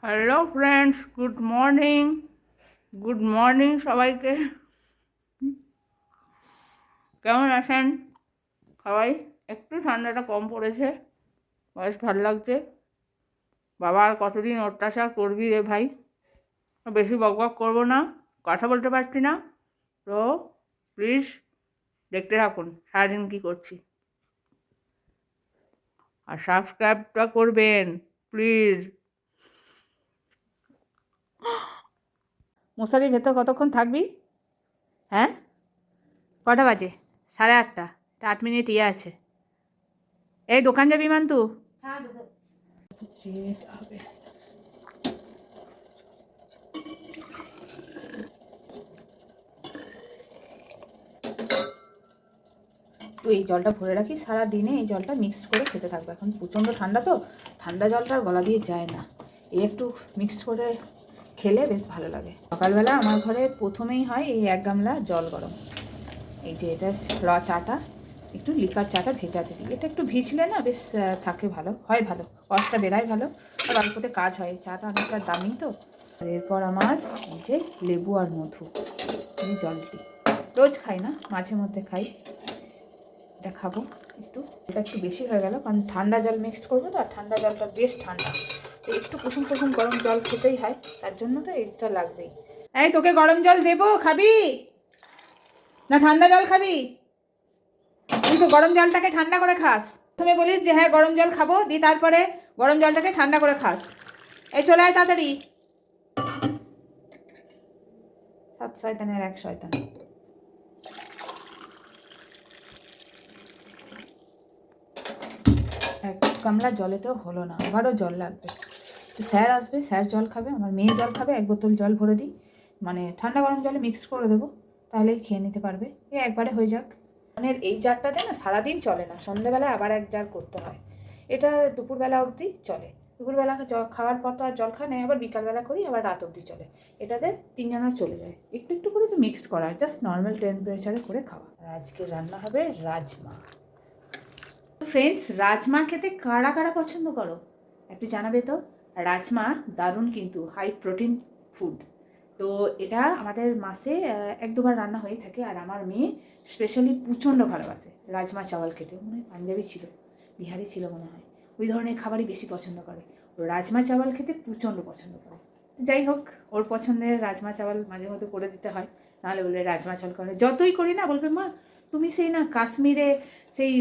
Hello friends, good morning সবাইকে। কেমন আছেন সবাই? একটু ঠান্ডাটা কম পড়েছে, বেশ ভালো লাগছে। বাবা আর কতদিন অত্যাচার করবি রে ভাই? বেশি বকবক করবো না, কথা বলতে পারছি না তো প্লিজ দেখতে থাকুন সারাদিন কী করছি, আর সাবস্ক্রাইবটা করবেন প্লিজ। মশারির ভেতর কতক্ষণ থাকবি? হ্যাঁ, কটা বাজে? 8:30। 8 মিনিট আছে। এই দোকান যাবি মান্তু? হ্যাঁ যেতে হবে। তুই এই জলটা ভরে রাখিস, সারা দিনে এই জলটা মিক্স করে খেতে থাকবে। এখন প্রচণ্ড ঠান্ডা, তো ঠান্ডা জলটা আর গলা দিয়ে যায় না, এই একটু মিক্সড করে খেলে বেশ ভালো লাগে। সকালবেলা আমার ঘরে প্রথমেই হয় এই 1 গামলা জল গরম। এই যে এটা র চাটা, একটু লিকার চাটা ভেজাতে দিই। এটা একটু ভিজলে না বেশ থাকে, ভালো হয়, ভালো কষ্টটা বেড়ায়, ভালো আর অল্পতে কাজ হয়। চাটা অনেকটা দামি তো। আর এরপর আমার এই যে লেবু আর মধু, এই জলটি রোজ খাই না, মাঝে মধ্যে খাই। এটা খাবো একটু, এটা একটু বেশি হয়ে গেল কারণ ঠান্ডা জল মিক্সড করবো তো, আর ঠান্ডা জলটা বেশ ঠান্ডা, তো একটু কুসুম কুসুম গরম জল খেতেই হয়, তার জন্য তো এটা লাগবেই। এই তোকে গরম জল দেবো, খাবি না ঠান্ডা জল খাবি? তুই তো গরম জলটাকে ঠান্ডা করে খাস। প্রথমে বলিস যে হ্যাঁ গরম জল খাবো, দিয়ে তারপরে গরম জলটাকে ঠান্ডা করে খাস। এই চলে আয় তাড়াতাড়ি। 7 শয়তানের 1 শয়তান। 1 গামলা জলে তো হলো না, আবারও জল লাগবে। তো স্যার আসবে, স্যার জল খাবে, আমার মেয়ে জল খাবে। 1 বোতল জল ভরে দিই, মানে ঠান্ডা গরম জলে মিক্স করে দেবো, তাহলেই খেয়ে নিতে পারবে। একবারে হয়ে যাক। মানে এই জারটাতে না সারাদিন চলে না, সন্ধ্যেবেলায় আবার 1 জার করতে হয়। এটা দুপুরবেলা অবধি চলে, দুপুরবেলা খাওয়ার পর তো আর জল খায় না, আবার বিকালবেলা করি, আবার রাত অবধি চলে। এটাতে 3 জনের চলে যায়। একটু একটু করে তো মিক্সড করা, জাস্ট নর্মাল টেম্পারেচারে করে খাওয়া। আর আজকে রান্না হবে রাজমা। ফ্রেন্ডস, রাজমা খেতে কারা কারা পছন্দ করো একটু জানাবে তো। রাজমা দারুণ, কিন্তু হাই প্রোটিন ফুড। তো এটা আমাদের মাসে 1-2বার রান্না হয়ে থাকে। আর আমার মেয়ে স্পেশালি প্রচণ্ড ভালোবাসে রাজমা চাওয়াল খেতে। মনে হয় পাঞ্জাবি ছিল, বিহারি ছিল মনে হয়, ওই ধরনের খাবারই বেশি পছন্দ করে। ও রাজমা চাওয়াল খেতে প্রচণ্ড পছন্দ করে। যাই হোক, ওর পছন্দের রাজমা চাওয়াল মাঝে মধ্যে করে দিতে হয়, নাহলে বলে রাজমা চাওয়াল করে। যতই করি না বলবে মা তুমি সেই না কাশ্মীরে সেই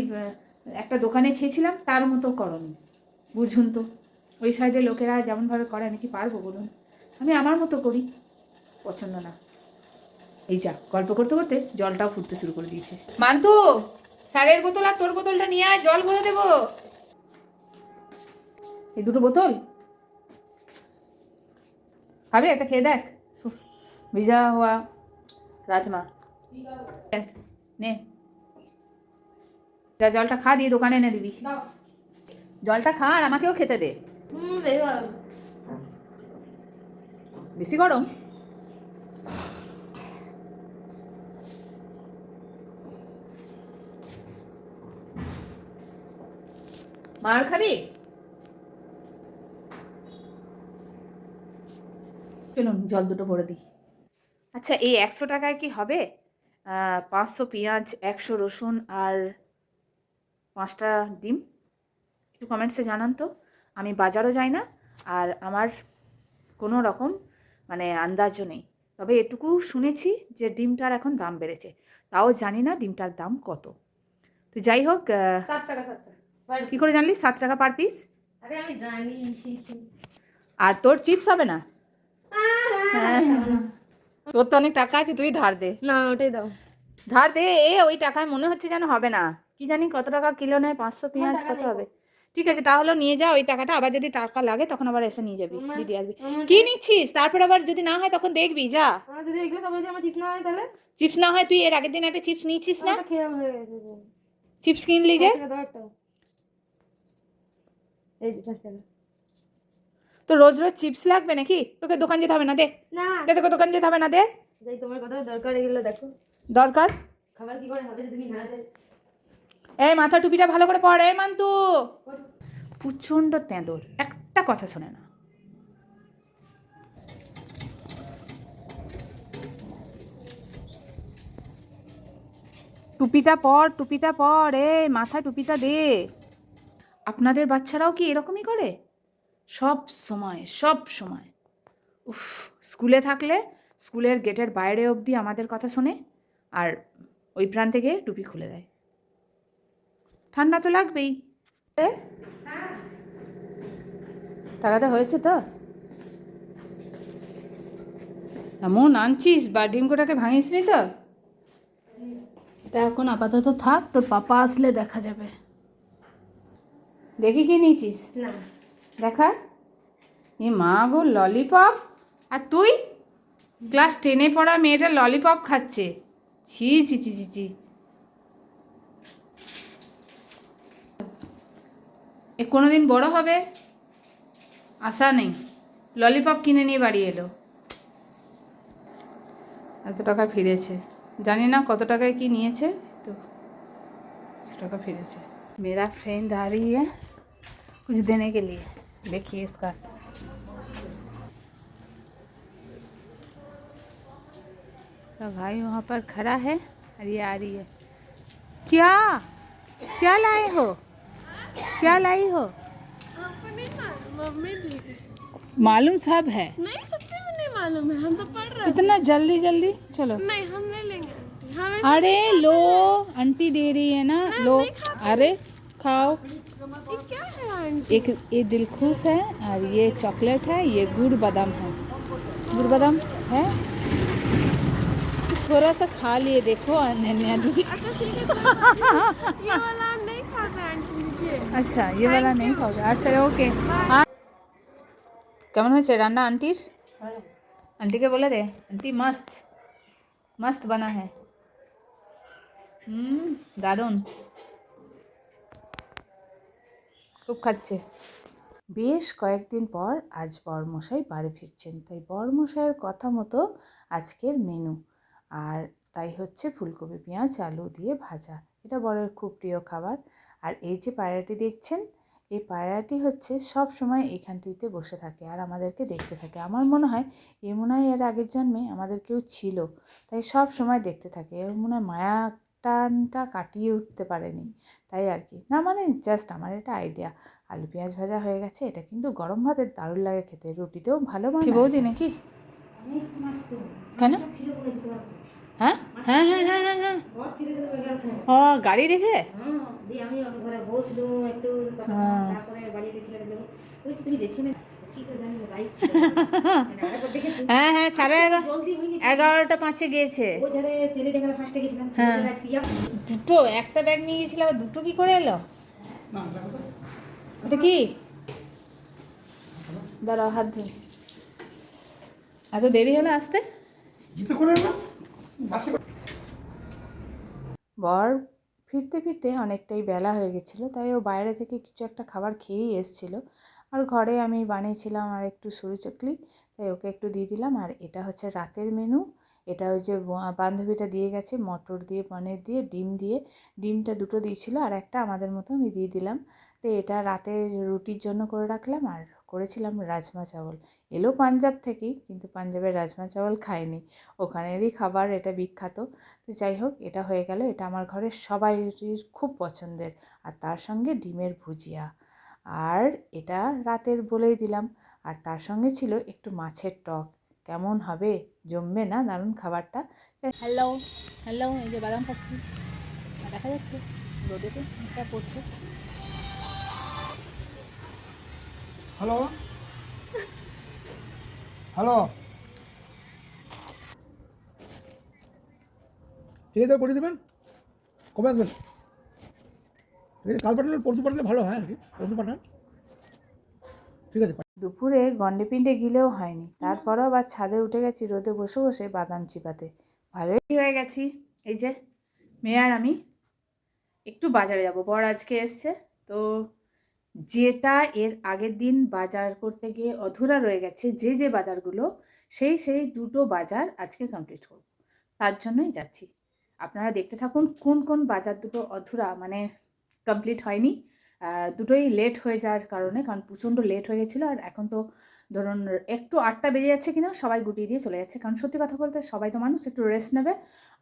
একটা দোকানে খেয়েছিলাম তার মতো করনি। বুঝুন তো, ওই সাইডে লোকেরা যেমনভাবে করে আমি কি পারবো বলুন? আমি আমার মতো করি, পছন্দ না। এই যা গল্প করতে করতে জলটাও ফুটতে শুরু করে দিয়েছে। মান্তু, স্যারের বোতল আর তোর বোতলটা নিয়ে আয়, জল ভরে দেবো। এই 2টো বোতল খাবে, একটা খেয়ে দেখ। ভিজা হওয়া রাজমা নে, যা জলটা খা, দিয়ে দোকানে এনে দিবি। জলটা খা আর আমাকেও খেতে দে। বেশি গরম? মার খাবি? চলুন জল 2টো ভরে দিই। আচ্ছা, এই 100 টাকায় কি হবে? 500 পেঁয়াজ, 100 রসুন আর 5টা ডিম? একটু কমেন্টসে জানান তো। আমি বাজারও যাই না, আর আমার কোনো রকম মানে আন্দাজও নেই। তবে এটুকু শুনেছি যে ডিমটার এখন দাম বেড়েছে, তাও জানি না ডিমটার দাম কত। তো যাই হোক, 7 টাকা 7 টাকা। কী করে জানলি 7 টাকা পার পিস? আরে আমি জানি। আর তোর চিপস হবে না? হ্যাঁ, তোর তো অনেক টাকা আছে, তুই ধার দে। না ওটাই দাও। ধার দে, ওই টাকায় মনে হচ্ছে যেন হবে না। কি জানি কত টাকা কিলো নেয়, 500 পেঁয়াজ কত হবে? ঠিক আছে, তাহলে নিয়ে যা ওই টাকাটা, আবার যদি টাকা লাগে তখন আবার এসে নিয়ে যাবি, দিদি আসবি। কি নিচ্ছিস? তারপর আবার যদি না হয় তখন দেখবি, যা। যদি এগুলো সবাই আমার চিপস না হয় তাহলে? চিপস না হয় তুই এর আগের দিন একটা চিপস নিয়েছিস না? খেয়ে হয়ে গেছে। চিপস কিনলি যে। দাও একটা। এই যে চলো। তো রোজ রোজ চিপস লাগবে নাকি? তোকে দোকান যেতে হবে না, দে। না দে, তোকে দোকান যেতে হবে না, দে। যাই, তোমার কথা দরকার, এগুলো দেখো। দরকার? খাবার কি করে হবে যদি তুমি না দেয়? এই মাথা টুপিটা ভালো করে পর, মান্তু। প্রচণ্ড তেঁদর, একটা কথা শোনে না। টুপিটা পর, মাথায় টুপিটা দে। আপনাদের বাচ্চারাও কি এরকমই করে? সব সময় উফ, স্কুলে থাকলে স্কুলের গেটের বাইরে অবধি আমাদের কথা শোনে, আর ওই প্রান্তে গিয়ে টুপি খুলে দেয়। ঠান্ডা তো লাগবেই। টাকাটা হয়েছে তো? এমন আনছিস, বা ডিমকোটাকে ভাঙিস নি তো? এটা এখন আপাতত থাক, তোর পাপা আসলে দেখা যাবে। দেখি কি নিয়েছিস? না দেখা। এ মা গো, ললিপপ! আর তুই ক্লাস 10-এ পড়া মেয়েটা ললিপপ খাচ্ছে? ছি ছি ছি ছি ছি। এ কোনো দিন বড় হবে? আশা নেই। ললিপপ কিনে নিয়ে বাড়ি এলো, এত টাকা ফিরেছে। জানি না কত টাকায় কি নিয়েছে, তো টাকা फिरेছে। मेरा फ्रेंड आ रही है कुछ देने के लिए। देखिए इसका। तो भाई वहाँ पर खड़ा है और ये आ रही है। क्या क्या लाई हो? क्या लाई हो? हमको नहीं मालूम, मम्मी दी है। मालूम सब है? नहीं सच्ची में नहीं मालूम है, हम तो पढ़ रहे इतना जल्दी जल्दी चलो। थे। नहीं हम ले लेंगे आंटी, हमें अरे लो, आंटी दे रही है ना, लो। अरे खाओ। ये क्या है आंटी? एक ये दिलखुश है और ये चॉकलेट है, ये गुड़ बादाम है। गुड़ बादाम है, थोड़ा सा खा लिए देखो। अनन्या दीदी। अच्छा ठीक है ये वाला नहीं खाते आंटी, लीजिए। अच्छा ये वाला नहीं खाओगे? अच्छा ओके। কেমন হয়েছে রান্না আন্টির? আন্টিকে বলে দে, আন্টি মস্ত মস্ত বানা হ্যাঁ। দারুণ, খুব খাচ্ছে। বেশ কয়েকদিন পর আজ বরমশাই বাড়ি ফিরছেন, তাই বরমশাইয়ের কথা মতো আজকের মেনু। আর তাই হচ্ছে ফুলকপি পেঁয়াজ আলু দিয়ে ভাজা, এটা বরের খুব প্রিয় খাবার। আর এই যে পায়রাটি দেখছেন, এই পায়রাটি হচ্ছে সব সময় এইখানটিতে বসে থাকে আর আমাদেরকে দেখতে থাকে। আমার মনে হয় এর আগের জন্মে আমাদের কেউ ছিল, তাই সব সময় দেখতে থাকে। এর মনে হয় মায়া টানটা কাটিয়ে উঠতে পারেনি, তাই আর কি না, মানে জাস্ট আমার এটা আইডিয়া। আলু পেঁয়াজ ভাজা হয়ে গেছে, এটা কিন্তু গরম ভাতের দারুণ লাগে খেতে, রুটিতেও ভালো বানায়। বৌদি নাকি? কেন? হ্যাঁ হ্যাঁ হ্যাঁ হ্যাঁ হ্যাঁ হ্যাঁ। ও গাড়ি দেখে? আমি ঘরে বসলুম একটু তারপরে বাড়ি গেছিলাম, বলছি তুমি যেছো না কি করে জানি বাইক হ্যাঁ হ্যাঁ, 11:30 জলদি হয়নি। 11:05 গিয়েছে। ওই ধারে ছেলেটাকে ফার্স্টে গেছিলাম, হ্যাঁ। আজকে দুটো, একটা ব্যাগ নিয়ে গেছিলাম, আর দুটো কি করে এলো? এটা কি? দাঁড়াও হাত ধুই। এত দেরি হলো আসতে? বর ফিরতে ফিরতে অনেকটাই বেলা হয়ে গেছিলো, তাই ও বাইরে থেকে কিছু একটা খাবার খেয়েই এসেছিলো। আর ঘরে আমি বানিয়েছিলাম আর একটু সরু চকলি, তাই ওকে একটু দিয়ে দিলাম। আর এটা হচ্ছে রাতের মেনু। এটা ওই যে বান্ধবীটা দিয়ে গেছে, মটর দিয়ে পনির দিয়ে ডিম দিয়ে, ডিমটা দুটো দিয়েছিল আর একটা আমাদের মতো আমি দিয়ে দিলাম। তো এটা রাতে রুটির জন্য করে রাখলাম। আর করেছিলাম রাজমা চাওয়াল। এলো পাঞ্জাব থেকেই, কিন্তু পাঞ্জাবের রাজমা চাওয়াল খায়নি, ওখানেরই খাবার, এটা বিখ্যাত। তো যাই হোক, এটা হয়ে গেল। এটা আমার ঘরের সবাইয়ের খুব পছন্দের। আর তার সঙ্গে ডিমের ভুজিয়া, আর এটা রাতের বলেই দিলাম। আর তার সঙ্গে ছিল একটু মাছের টক। কেমন হবে, জমবে না দারুণ খাবারটা? হ্যালো হ্যালো, এই যে বাদাম খাচ্ছি, দেখা যাচ্ছে রোদেতে এটা পড়ছে। হ্যালো হ্যালো, ঠিক আছে করে দেবেন। কবে আসবেন? ঠিক আছে, কাল পাঠালে পরশু পাঠালে ভালো হয় আর কি, পরশু পাঠান। ঠিক আছে। দুপুরে গন্ডে গিলেও হয়নি, তারপরও আবার ছাদে উঠে গেছি রোদে বসে বসে বাদাম চিপাতে। ভালোই হয়ে গেছি। এই যে মেয়ে আর আমি একটু বাজারে যাব, বর আজকে এসছে, তো যেটা এর আগের দিন বাজার করতে গিয়ে অধুরা রয়ে গেছে, যে বাজারগুলো, সেই দুটো বাজার আজকে কমপ্লিট করব, তার জন্যই যাচ্ছি। আপনারা দেখতে থাকুন কোন কোন বাজার দুটো অধুরা, মানে কমপ্লিট হয়নি। দুটোই লেট হয়ে যাওয়ার কারণে, কারণ প্রচণ্ড লেট হয়ে গেছিলো। আর এখন তো ধরুন একটু 8টা বেজে যাচ্ছে কিনা সবাই গুটিয়ে দিয়ে চলে যাচ্ছে, কারণ সত্যি কথা বলতে সবাই তো মানুষ, একটু রেস্ট নেবে।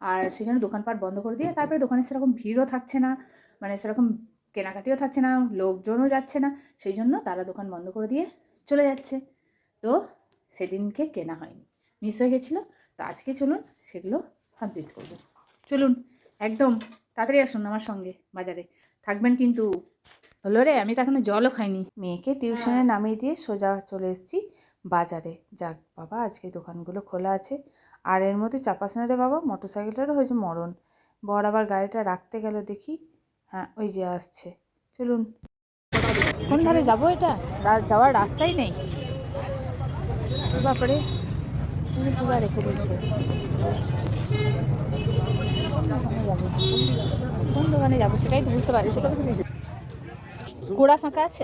আর সেই জন্য দোকানপাট বন্ধ করে দিয়ে তারপরে দোকানে সেরকম ভিড়ও থাকছে না, মানে সেরকম কেনাকাটিও থাকছে না, লোকজনও যাচ্ছে না, সেই জন্য তারা দোকান বন্ধ করে দিয়ে চলে যাচ্ছে। তো সেদিনকে কেনা হয়নি, মিস হয়ে গেছিলো। তো আজকে চলুন সেগুলো কমপ্লিট করব। চলুন একদম তাড়াতাড়ি আসুন আমার সঙ্গে বাজারে, থাকবেন কিন্তু। হলো রে, আমি তো এখনো জলও খাইনি। মেয়েকে টিউশনে নামিয়ে দিয়ে সোজা চলে এসেছি বাজারে। যাক বাবা, আজকে দোকানগুলো খোলা আছে। আর এর মধ্যে চাপাস না রে বাবা, মোটর সাইকেলটারও হয়েছে মরণ। বর আবার গাড়িটা রাখতে গেল দেখি, হ্যাঁ ওই যে আসছে। চলুন। কোন ধারে যাবো? এটা যাওয়ার রাস্তাই নেই। বাপরে, পুরো রেখে দিচ্ছে। কোন দোকানে যাবো সেটাই তো বুঝতে পারছি। কোড়া শাঁকা আছে?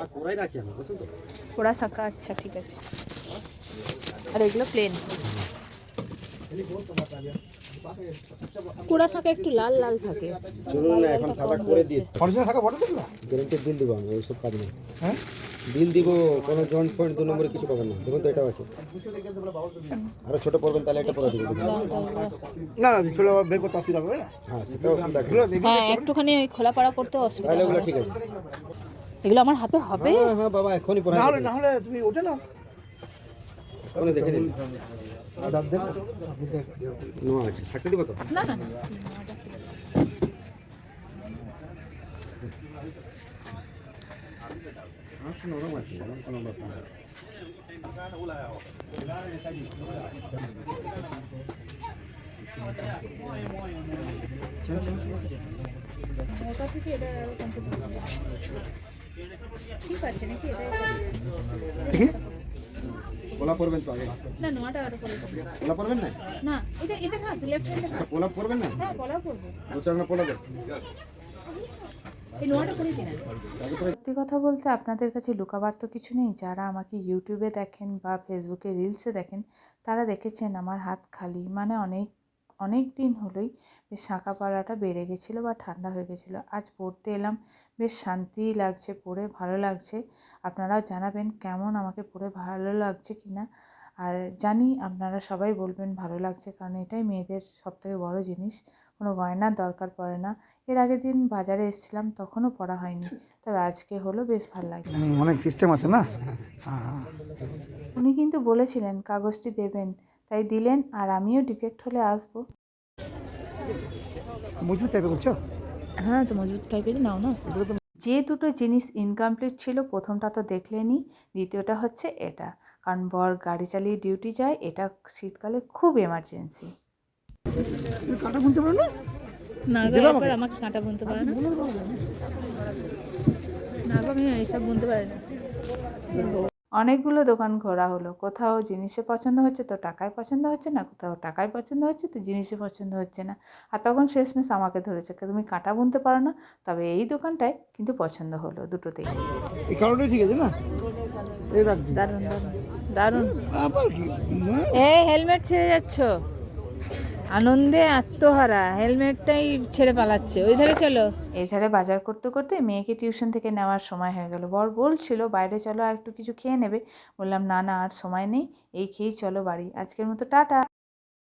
কোড়া শাঁকা, আচ্ছা ঠিক আছে। আর এগুলো প্লেন। কোড়া শাঁকা একটু লাল লাল থাকে। চলুন না, এখন সাদা করে দিয়ে অরিজিনাল থাকা বটে দেখলা? গ্যারেন্টির বিল দিব আমি, ওইসব কাজ নেই। হ্যাঁ, বিল দিব, কোনো জয়েন্ট পয়েন্ট 2 নম্বরে কিছু পাবেন না। দেখুন তো এটাও আছে, আরো ছোট পড়বেন তাহলে এটা পরে দিব। না না, চলে বের করতে অসুবিধা হবে না। হ্যাঁ, সেটাও অসুবিধা নেই। হ্যাঁ, একটুখানি ওই খোলা পাড়া করতে অসুবিধা তাহলে ওগুলো হবে। ঠিক আছে। এগুলো আমার হাতে হবে? হ্যাঁ হ্যাঁ বাবা, এখনই পরে না হলে তুমি ওঠে না। ওখানে দেখে নিন। নো আছে, থাকতে দিব তো? না না, নরম আছে, নরম কোনো ব্যাপার না। ঠিক আছে নাকি? ঠিক পোলা পরবেন তো আগে? না, নোয়াটা আর করে পোলা পরবেন না? না, এটা না, লেফট হ্যান্ডে। আচ্ছা, পোলা পরবেন না? হ্যাঁ, পলাও করবো। বুঝছেন না, পোলা দেন। এই নোয়াটা করে দিন। সত্যি কথা বলতে আপনাদের কাছে লুকাবার তো কিছু নেই। যারা আমাকে ইউটিউবে দেখেন বা ফেসবুকে রিলসে দেখেন, তারা দেখেছেন আমার হাত খালি, মানে অনেক দিন হলোই বেশ শাঁকা পাড়াটা বেড়ে গেছিলো বা ঠান্ডা হয়ে গেছিলো। আজ পড়তে এলাম, বেশ শান্তি লাগছে, পড়ে ভালো লাগছে। আপনারাও জানাবেন কেমন আমাকে পড়ে ভালো লাগছে কি না। আর জানি আপনারা সবাই বলবেন ভালো লাগছে, কারণ এটাই মেয়েদের সবথেকে বড় জিনিস, কোনো গয়নার দরকার পড়ে না। এর আগের দিন বাজারে এসেছিলাম, তখনও পড়া হয়নি, তবে আজকে হলো, বেশ ভালো লাগছে। অনেক সিস্টেম আছে না। হ্যাঁ, উনি কিন্তু বলেছিলেন কাগজটি দেবেন, তাই দিলেন। আর আমিও ডিফেক্ট হলে আসবো। মজবুত টাইপের করছো? হ্যাঁ, তো মজবুত টাইপেরই নাও না। যে দুটো জিনিস ইনকমপ্লিট ছিল, প্রথমটা তো দেখলেনি, দ্বিতীয়টা হচ্ছে এটা, কারণ বর গাড়ি চালিয়ে ডিউটি যায়, এটা শীতকালে খুব এমার্জেন্সি। তুমি কাটা বুনতে পারো না? না গো, একবার আমাকে কাঁটা বুনতে পারে না। না গো, আমি এইসব বুনতে পারি না। অনেকগুলো দোকান ঘোরা হলো, কোথাও জিনিসে পছন্দ হচ্ছে তো টাকায় পছন্দ হচ্ছে না, কোথাও টাকায় পছন্দ হচ্ছে তো জিনিসে পছন্দ হচ্ছে না। আর তখন শেষমেশ আমাকে ধরেছে, তুমি কাঁটা বুনতে পারো না, তবে এই দোকানটায় কিন্তু পছন্দ হলো দুটোতেই। এই কারণেই ঠিক আছে না, এই রাখ দিই। দারুণ দারুণ দারুণ। আবার কি? এই হেলমেট ছেড়ে যাচ্ছ, আনন্দে আত্মহারা, হেলমেটটাই ছেড়ে পালাচ্ছে। ওই ধারে চলো। এই ধারে বাজার করতে করতে মেয়েকে টিউশন থেকে নেওয়ার সময় হয়ে গেল। বর বলছিল বাইরে চলো, আর একটু কিছু খেয়ে নেবে। বললাম না না, আর সময় নেই, এই খেয়েই চলো বাড়ি। আজকের মতো টাটা।